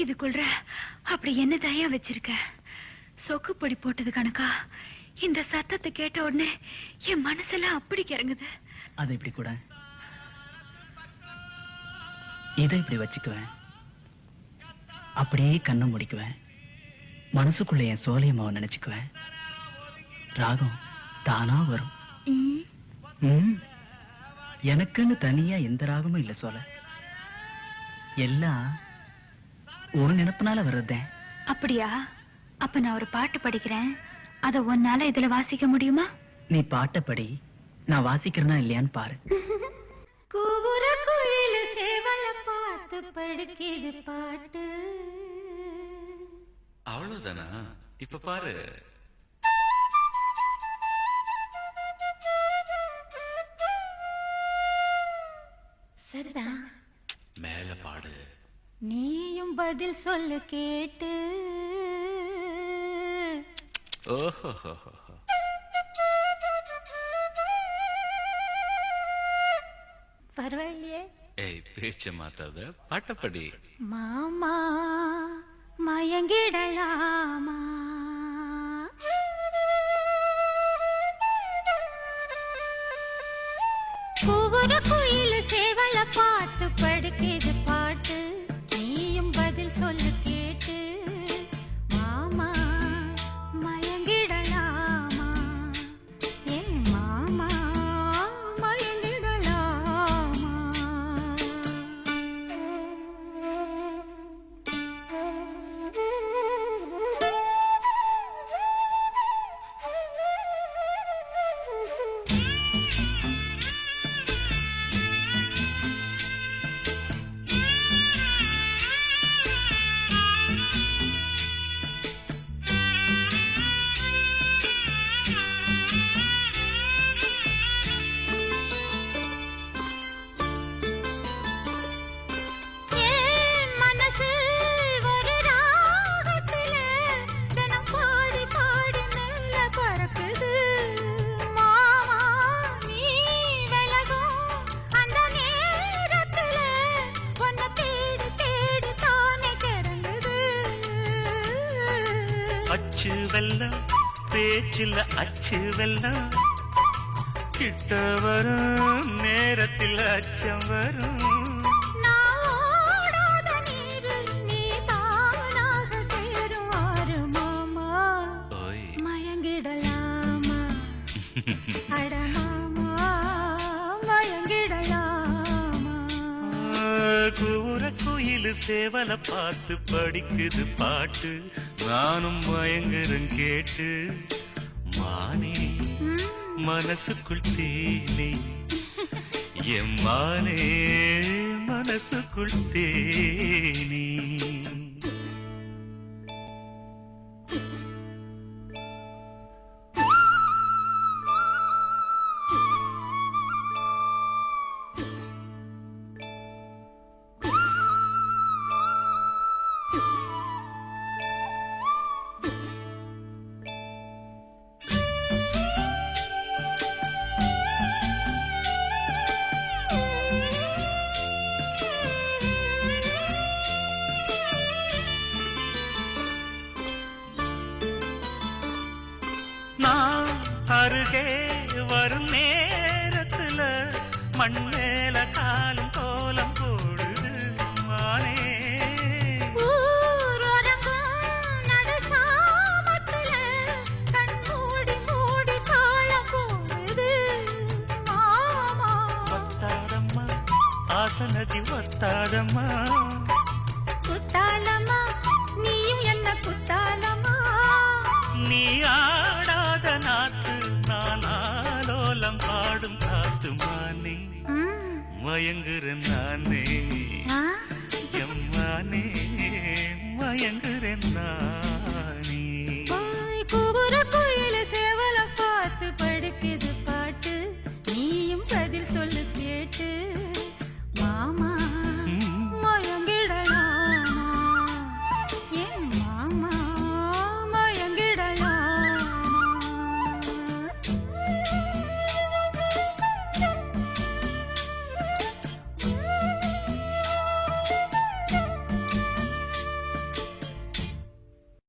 இதுக்குள்ள அப்படி என்ன தயா வச்சிருக்க? சொக்கு பொடி போட்டது கணக்கா? இந்த சத்தத்தை கேட்ட உடனே என் மனசெல்லாம் அப்படி கிறங்குது. அதை இப்படி கூட இதை இப்படி வச்சுக்குவேன், அப்படியே கண்ணை முடிக்குவேன், மனசுக்குள்ள என் சோழியம்மாவை நினைச்சுக்குவேன். ராகம் தானா வரும். எனக்குன்னு தனியா எந்த ராகமும் இல்ல சோழ, எல்லாம் ஒரு நினைப்புனால வர்றதேன். அப்படியா? அப்ப நான் ஒரு பாட்டு படிக்கிறேன், அத உன்னால இதுல வாசிக்க முடியுமா? நீ பாட்ட படி, நான் வாசிக்கிறேனா இல்லையான்னு பாரு. கூவுற குயிலு சேவல பார்த்து படுக்கிது பாட்டு. அவ்வளவுதானா? இப்ப பாரு. சரிதான், மேல பாடு. நீயும் பதில் சொல்லு கேட்டு. ஓஹோ, பரவாயில்லையே. ஏய், பேச்ச மாத்தாத, பாட்டப்படி. மாமா மயங்கிடலாமா? கூவுற குயிலு சேவல பார்த்து படுக்கிது பாட்டு. நீயும் பதில் சொல்லு கேட்டு. மாமா மயங்கிடலாமா? ஏ மாமா மயங்கிடலாமா? அச்சு வெல்லம் பேச்சில் அச்சு வெல்லம், கிட்ட வரும் நேரத்தில் அச்சம் வரும். மயங்கிடலாமா? அடமாமா மயங்கிடலாமா? கூற குயிலு சேவல பார்த்து படிக்குது பாட்டு. நானும் மயங்குறேன் கேட்டு. மானே மனசுக்குள் தேனே, என் மானே மனசுக்குள் தேனே. நான் அருகே வரும் நேரத்துல மண்ணேல காலும் கோலம் போடுது மானே. ஒத்தாதம்மா ஆசனதி ஒத்தாதம்மா. குத்தாலமா நீயும் என்ன குத்தாலமா? நீ ஆடாத நாத்து நான் ஆலோலம் பாடும் காத்து மானே. மயங்குற நானே.